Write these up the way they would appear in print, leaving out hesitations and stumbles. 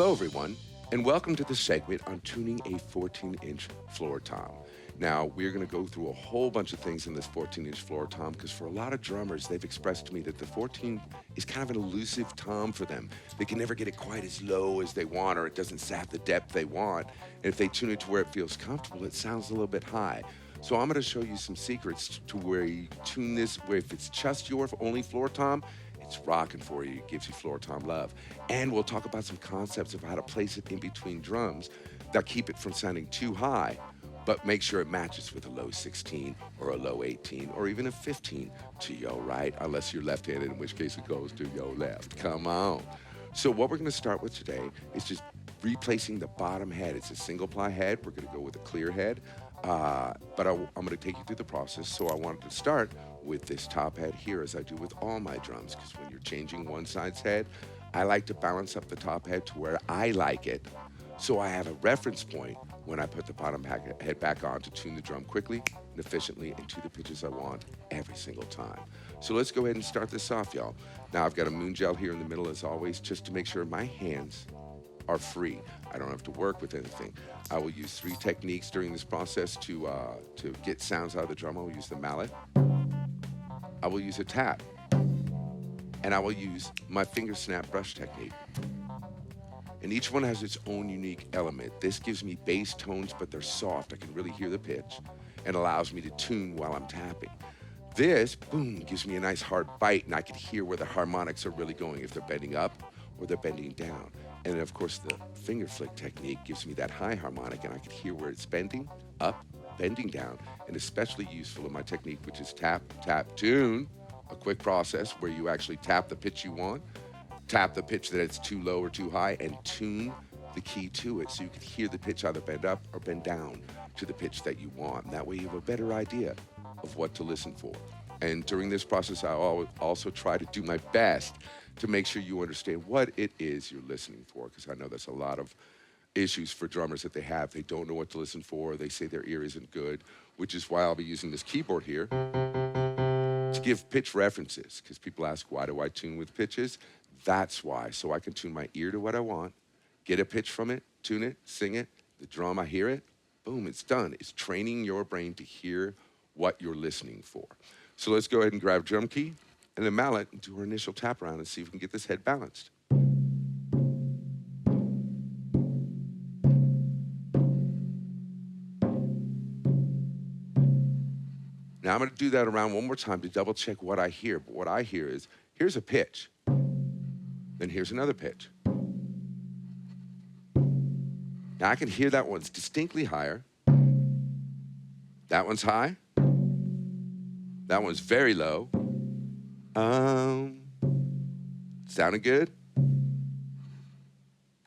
Hello, everyone, and welcome to the segment on tuning a 14-inch floor tom. Now, we're going to go through a whole bunch of things in this 14-inch floor tom because for a lot of drummers, they've expressed to me that the 14 is kind of an elusive tom for them. They can never get it quite as low as they want, or it doesn't sap the depth they want. And if they tune it to where it feels comfortable, it sounds a little bit high. So I'm going to show you some secrets to where you tune this, where if it's just your only floor tom, it's rocking for you. It gives you floor tom love. And we'll talk about some concepts of how to place it in between drums that keep it from sounding too high, but make sure it matches with a low 16 or a low 18 or even a 15 to yo right, unless you're left-handed, in which case it goes to yo left. Come on. So what we're going to start with today is just replacing the bottom head. It's a single ply head. We're going to go with a clear head, but I'm going to take you through the process. So I wanted to start with this top head here, as I do with all my drums, because when you're changing one side's head, I like to balance up the top head to where I like it, so I have a reference point when I put the bottom head back on to tune the drum quickly and efficiently and to the pitches I want every single time. So let's go ahead and start this off, y'all. Now I've got a moon gel here in the middle as always, just to make sure my hands are free. I don't have to work with anything. I will use 3 techniques during this process to get sounds out of the drum. I will use the mallet, I will use a tap, and I will use my finger snap brush technique. And each one has its own unique element. This gives me bass tones, but they're soft. I can really hear the pitch and allows me to tune while I'm tapping. This, boom, gives me a nice hard bite, and I can hear where the harmonics are really going, if they're bending up or they're bending down. And then, of course, the finger flick technique gives me that high harmonic, and I can hear where it's bending up, bending down, and especially useful in my technique, which is tap, tap, tune, a quick process where you actually tap the pitch you want, tap the pitch that it's too low or too high, and tune the key to it so you can hear the pitch either bend up or bend down to the pitch that you want. And that way you have a better idea of what to listen for. And during this process, I also try to do my best to make sure you understand what it is you're listening for, because I know there's a lot of issues for drummers that they have. They don't know what to listen for. They say their ear isn't good, which is why I'll be using this keyboard here to give pitch references, because people ask, why do I tune with pitches? That's why, so I can tune my ear to what I want, get a pitch from it, tune it, sing it, the drum, I hear it, boom, it's done. It's training your brain to hear what you're listening for. So let's go ahead and grab drum key and a mallet and do our initial tap around and see if we can get this head balanced. Now I'm going to do that around one more time to double check what I hear. But what I hear is, here's a pitch. Then here's another pitch. Now I can hear that one's distinctly higher. That one's high. That one's very low. Sounding good.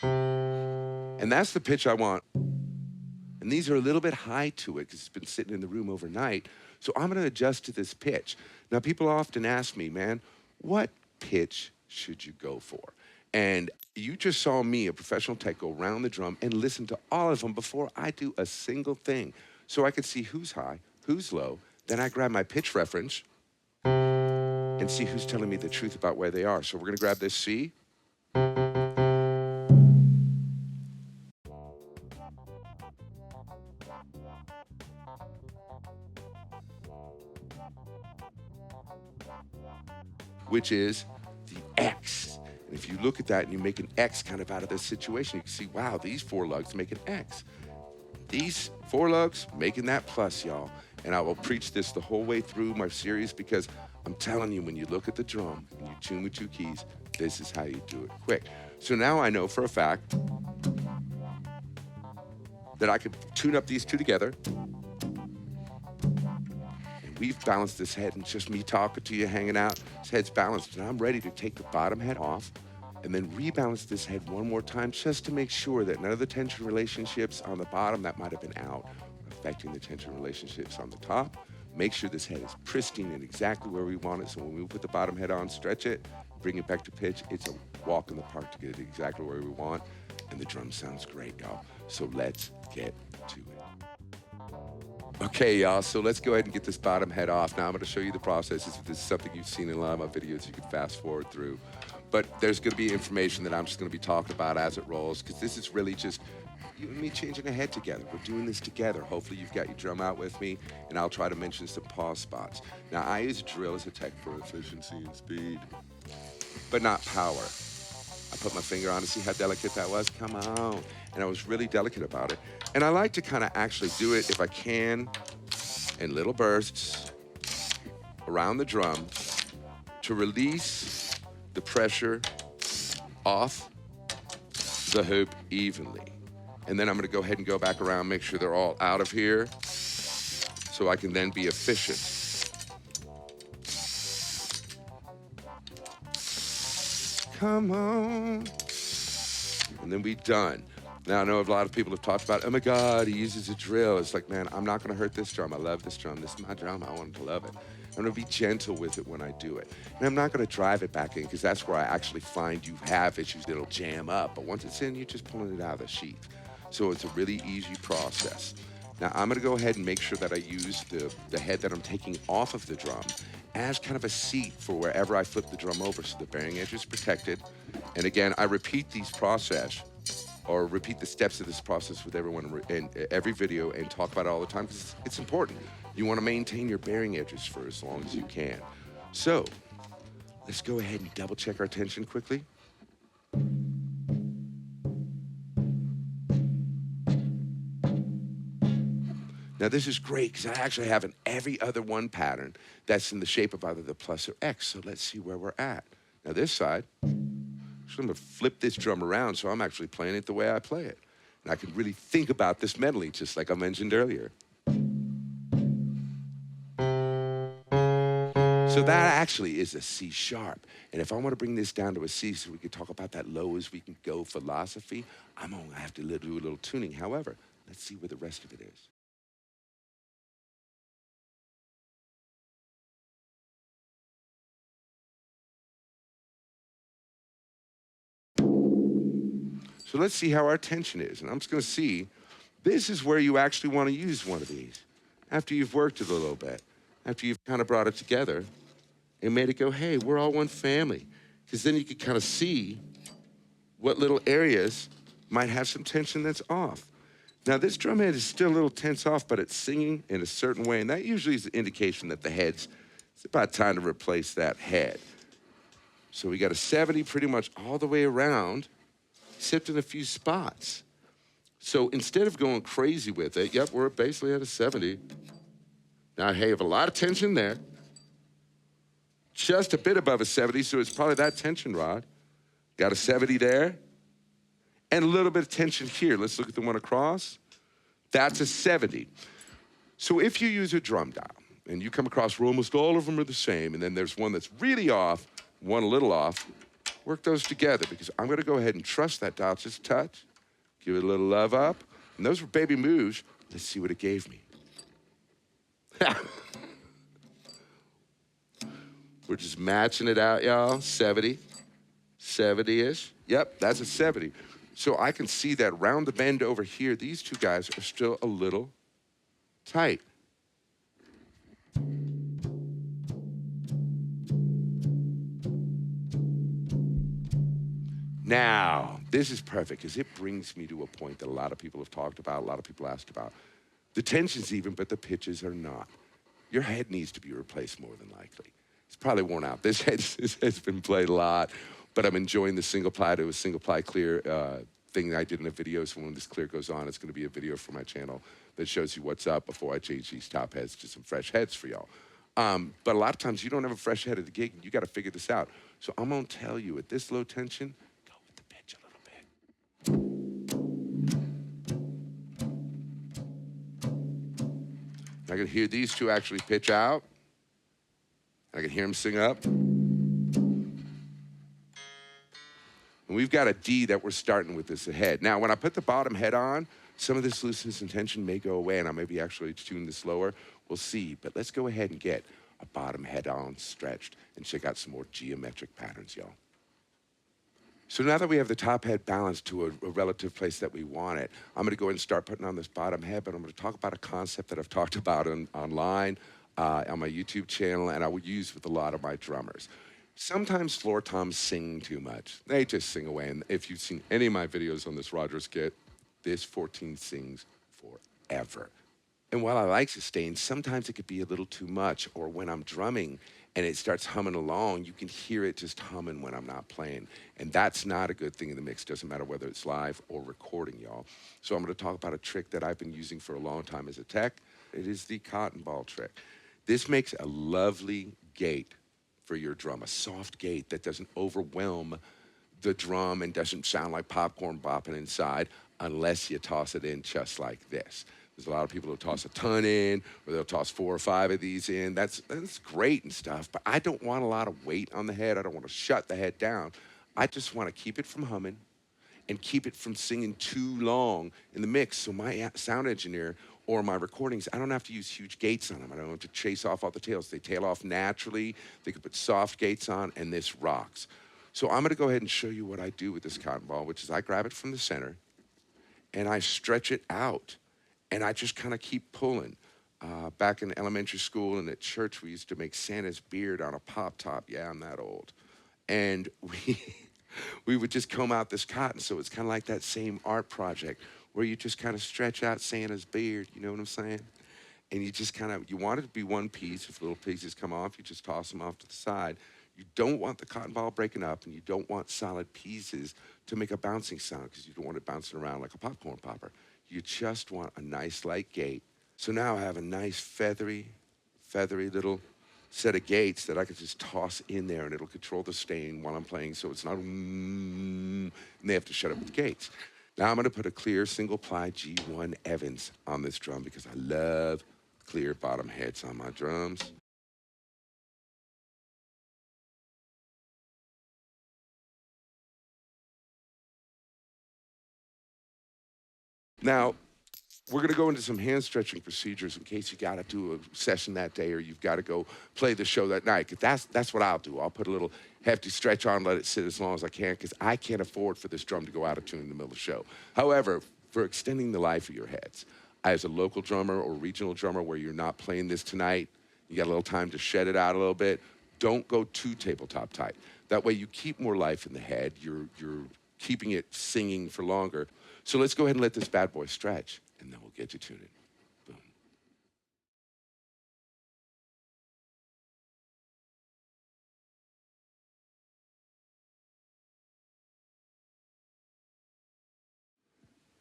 And that's the pitch I want. And these are a little bit high to it because it's been sitting in the room overnight. So I'm going to adjust to this pitch. Now people often ask me, man, what pitch should you go for? And you just saw me, a professional tech, go around the drum and listen to all of them before I do a single thing. So I could see who's high, who's low. Then I grab my pitch reference and see who's telling me the truth about where they are. So we're going to grab this C. Which is the X. And if you look at that and you make an X kind of out of this situation, you can see, wow, these 4 lugs make an X. These 4 lugs making that plus, y'all. And I will preach this the whole way through my series because I'm telling you, when you look at the drum and you tune with 2 keys, this is how you do it quick. So now I know for a fact that I could tune up these 2 together. We've balanced this head, and it's just me talking to you, hanging out. This head's balanced, and I'm ready to take the bottom head off and then rebalance this head one more time just to make sure that none of the tension relationships on the bottom that might have been out are affecting the tension relationships on the top. Make sure this head is pristine and exactly where we want it, so when we put the bottom head on, stretch it, bring it back to pitch, it's a walk in the park to get it exactly where we want, and the drum sounds great, y'all. So let's get to it. Okay, y'all, so let's go ahead and get this bottom head off. Now I'm going to show you the process. If this is something you've seen in a lot of my videos, you can fast forward through. but there's gonna be information that I'm just gonna be talking about as it rolls, because this is really just you and me changing a head together. We're doing this together. Hopefully you've got your drum out with me, and I'll try to mention some pause spots. Now, I use drill as a tech for efficiency and speed, but not power. I put my finger on to see how delicate that was. Come on. And I was really delicate about it. And I like to kind of actually do it, if I can, in little bursts around the drum to release the pressure off the hoop evenly. And then I'm gonna go ahead and go back around, make sure they're all out of here so I can then be efficient. Come on. And then we done. Now, I know a lot of people have talked about, oh my God, he uses a drill. It's like, man, I'm not gonna hurt this drum. I love this drum. This is my drum. I want to love it. I'm gonna be gentle with it when I do it. And I'm not gonna drive it back in, because that's where I actually find you have issues. It'll jam up. But once it's in, you're just pulling it out of the sheath. So it's a really easy process. Now, I'm gonna go ahead and make sure that I use the head that I'm taking off of the drum as kind of a seat for wherever I flip the drum over, so the bearing edge is protected. And again, I repeat these process, or repeat the steps of this process with everyone in every video, and talk about it all the time, because it's important. You wanna maintain your bearing edges for as long as you can. So, let's go ahead and double check our tension quickly. Now this is great, because I actually have an every other one pattern that's in the shape of either the plus or X, so let's see where we're at. Now this side, so I'm gonna flip this drum around so I'm actually playing it the way I play it. And I can really think about this mentally, just like I mentioned earlier. So that actually is a C sharp. And if I want to bring this down to a C so we can talk about that low as we can go philosophy, I'm gonna have to do a little tuning. However, let's see where the rest of it is. So let's see how our tension is. And I'm just gonna see, this is where you actually wanna use one of these. After you've worked it a little bit, after you've kind of brought it together and made it go, hey, we're all one family. Because then you can kind of see what little areas might have some tension that's off. Now this drum head is still a little tense off, but it's singing in a certain way, and that usually is an indication that the head's, it's about time to replace that head. So we got a 70 pretty much all the way around, except in a few spots. So instead of going crazy with it, yep, we're basically at a 70. Now, hey, I have a lot of tension there. Just a bit above a 70, so it's probably that tension rod. Got a 70 there. And a little bit of tension here. Let's look at the one across. That's a 70. So if you use a drum dial, and you come across where almost all of them are the same, and then there's one that's really off, one a little off, work those together, because I'm gonna go ahead and trust that dial just a touch, give it a little love up, and those were baby moves. Let's see what it gave me. We're just matching it out, y'all. 70, 70-ish. Yep, that's a 70. So I can see that round the bend over here, these two guys are still a little tight. Now, this is perfect, because it brings me to a point that a lot of people have talked about, a lot of people asked about. The tension's even, but the pitches are not. Your head needs to be replaced more than likely. It's probably worn out. This head's been played a lot, but I'm enjoying the single ply to a single ply clear thing that I did in a video. So when this clear goes on, it's gonna be a video for my channel that shows you what's up before I change these top heads to some fresh heads for y'all. But a lot of times you don't have a fresh head at the gig, and you gotta figure this out. So I'm gonna tell you, at this low tension, go with the pitch a little bit. I can hear these two actually pitch out. I can hear them sing up. And we've got a D that we're starting with this head. Now, when I put the bottom head on, some of this looseness and tension may go away, and I may be actually tune this lower. We'll see. But let's go ahead and get a bottom head on stretched and check out some more geometric patterns, y'all. So now that we have the top head balanced to a relative place that we want it, I'm gonna go ahead and start putting on this bottom head, but I'm gonna talk about a concept that I've talked about online, on my YouTube channel, and I would use with a lot of my drummers. Sometimes floor toms sing too much. They just sing away. And if you've seen any of my videos on this Rogers kit, this 14 sings forever. And while I like sustain, sometimes it could be a little too much. Or when I'm drumming and it starts humming along, you can hear it just humming when I'm not playing. And that's not a good thing in the mix. Doesn't matter whether it's live or recording, y'all. So I'm going to talk about a trick that I've been using for a long time as a tech. It is the cotton ball trick. This makes a lovely gate for your drum, a soft gate that doesn't overwhelm the drum and doesn't sound like popcorn bopping inside unless you toss it in just like this. There's a lot of people who toss a ton in, or they'll toss 4 or 5 of these in. That's great and stuff, but I don't want a lot of weight on the head. I don't want to shut the head down. I just want to keep it from humming and keep it from singing too long in the mix. So my sound engineer or my recordings, I don't have to use huge gates on them. I don't have to chase off all the tails. They tail off naturally. They can put soft gates on, and this rocks. So I'm gonna go ahead and show you what I do with this cotton ball, which is I grab it from the center, and I stretch it out, and I just kind of keep pulling. Back in elementary school and at church, we used to make Santa's beard on a pop top. Yeah, I'm that old. And we would just comb out this cotton, so it's kind of like that same art project where you just kind of stretch out Santa's beard, you know what I'm saying? And you just kind of, you want it to be one piece. If little pieces come off, you just toss them off to the side. You don't want the cotton ball breaking up, and you don't want solid pieces to make a bouncing sound because you don't want it bouncing around like a popcorn popper. You just want a nice light gate. So now I have a nice feathery little set of gates that I could just toss in there, and it'll control the stain while I'm playing, so it's not and they have to shut up with the gates. Now I'm gonna put a clear single ply G1 Evans on this drum because I love clear bottom heads on my drums. Now, we're gonna go into some hand stretching procedures in case you gotta do a session that day or you've gotta go play the show that night. That's what I'll do. I'll put a little hefty stretch on, let it sit as long as I can, because I can't afford for this drum to go out of tune in the middle of the show. However, for extending the life of your heads, as a local drummer or regional drummer where you're not playing this tonight, you got a little time to shed it out a little bit, don't go too tabletop tight. That way you keep more life in the head, you're keeping it singing for longer. So let's go ahead and let this bad boy stretch, and then we'll get you tuned in. Boom.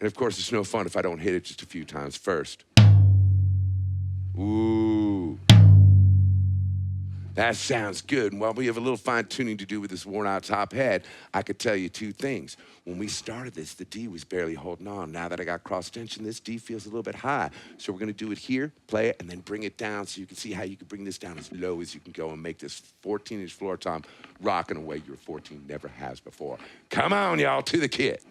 And of course, it's no fun if I don't hit it just a few times first. Ooh. That sounds good. And while we have a little fine tuning to do with this worn out top head, I could tell you 2 things. When we started this, the D was barely holding on. Now that I got cross tension, this D feels a little bit high. So we're gonna do it here, play it, and then bring it down so you can see how you can bring this down as low as you can go and make this 14-inch floor tom rock in a way your 14 never has before. Come on, y'all, to the kit.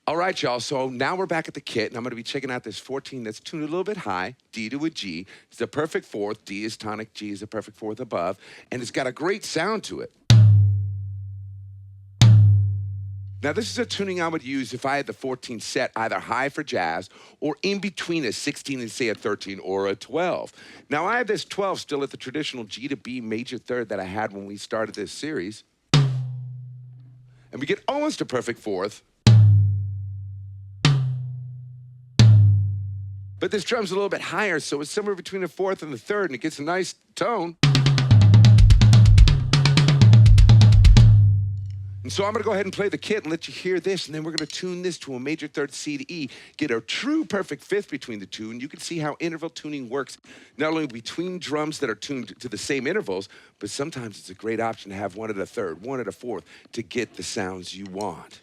All right, y'all, so now we're back at the kit, and I'm gonna be checking out this 14 that's tuned a little bit high, D to a G. It's a perfect 4th, D is tonic, G is a perfect 4th above, and it's got a great sound to it. Now, this is a tuning I would use if I had the 14 set either high for jazz or in between a 16 and say a 13 or a 12. Now, I have this 12 still at the traditional G to B major 3rd that I had when we started this series. And we get almost a perfect 4th. But this drum's a little bit higher, so it's somewhere between the 4th and the 3rd, and it gets a nice tone. And so I'm gonna go ahead and play the kit and let you hear this, and then we're gonna tune this to a major 3rd C to E, get a true perfect 5th between the two, and you can see how interval tuning works, not only between drums that are tuned to the same intervals, but sometimes it's a great option to have one at a 3rd, one at a 4th, to get the sounds you want.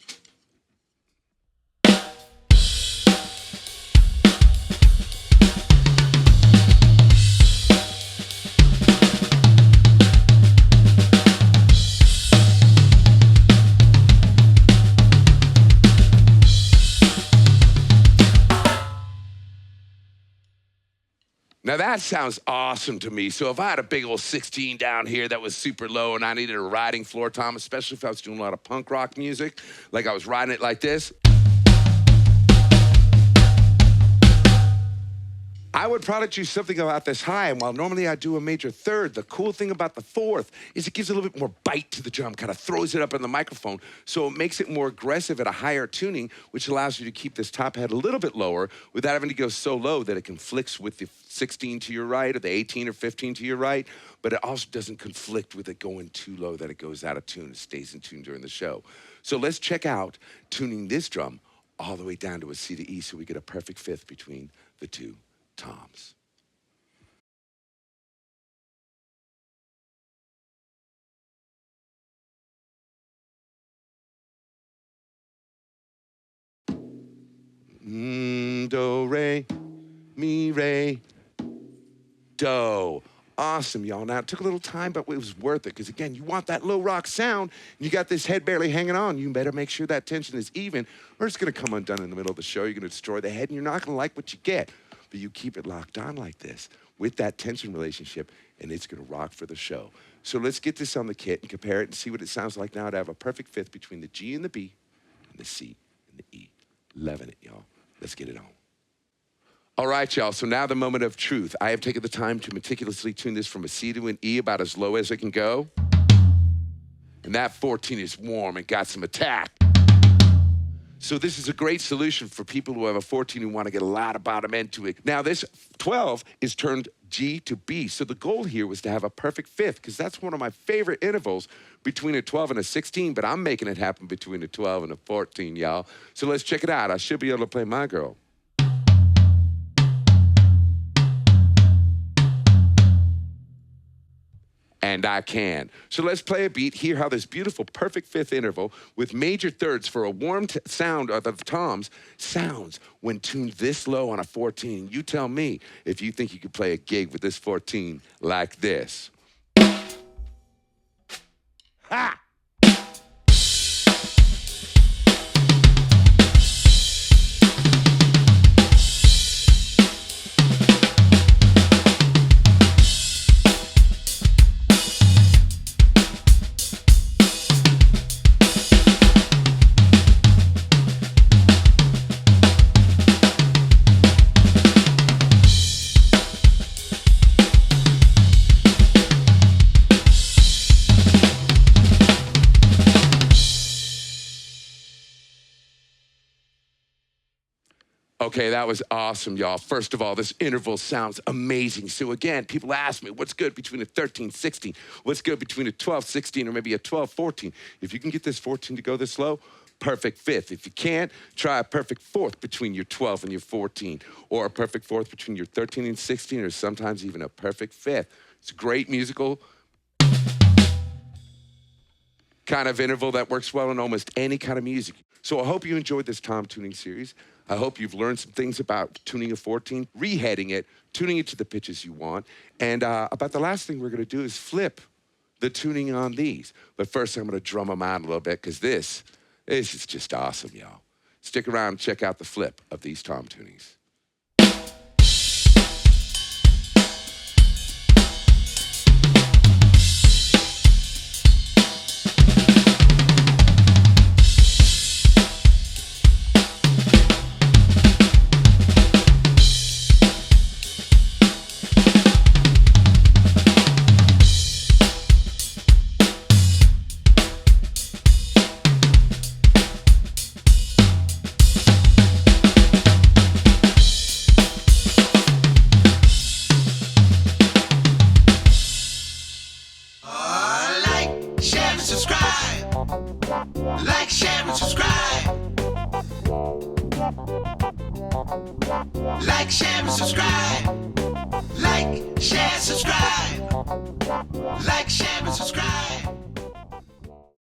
Now that sounds awesome to me. So if I had a big old 16 down here that was super low and I needed a riding floor tom, especially if I was doing a lot of punk rock music, like I was riding it like this, I would probably choose something about this high, and while normally I do a major third, the cool thing about the fourth is it gives a little bit more bite to the drum, kind of throws it up in the microphone, so it makes it more aggressive at a higher tuning, which allows you to keep this top head a little bit lower without having to go so low that it conflicts with the 16 to your right or the 18 or 15 to your right, but it also doesn't conflict with it going too low that it goes out of tune. It stays in tune during the show. So let's check out tuning this drum all the way down to a C to E so we get a perfect fifth between the two toms. Do, re, mi, re, do. Awesome, y'all. Now, it took a little time, but it was worth it, because, again, you want that low rock sound, and you got this head barely hanging on. You better make sure that tension is even, or it's going to come undone in the middle of the show. You're going to destroy the head, and you're not going to like what you get. But you keep it locked on like this with that tension relationship, and it's going to rock for the show. So let's get this on the kit and compare it and see what it sounds like now to have a perfect fifth between the G and the B and the C and the E. Loving it, y'all. Let's get it on. All right, y'all, so now the moment of truth. I have taken the time to meticulously tune this from a C to an E about as low as it can go. And that 14 is warm and got some attack. So this is a great solution for people who have a 14 who want to get a lot of bottom end to it. Now this 12 is turned G to B. So the goal here was to have a perfect fifth, because that's one of my favorite intervals between a 12 and a 16, but I'm making it happen between a 12 and a 14, y'all. So let's check it out. I should be able to play my girl. And I can. So let's play a beat, hear how this beautiful perfect fifth interval with major thirds for a warm sound of the toms sounds when tuned this low on a 14. You tell me if you think you could play a gig with this 14 like this. Ha! Okay, that was awesome, y'all. First of all, this interval sounds amazing. So again, people ask me, what's good between a 13, 16? What's good between a 12, 16, or maybe a 12, 14? If you can get this 14 to go this low, perfect fifth. If you can't, try a perfect fourth between your 12 and your 14, or a perfect fourth between your 13 and 16, or sometimes even a perfect fifth. It's a great musical kind of interval that works well in almost any kind of music. So I hope you enjoyed this tom tuning series. I hope you've learned some things about tuning a 14, reheading it, tuning it to the pitches you want. And about the last thing we're going to do is flip the tuning on these. But first, I'm going to drum them out a little bit, because this is just awesome, y'all. Stick around and check out the flip of these tom tunings. Like, share, and subscribe. Like, share, and subscribe. Like, share, subscribe. Like, share, and subscribe.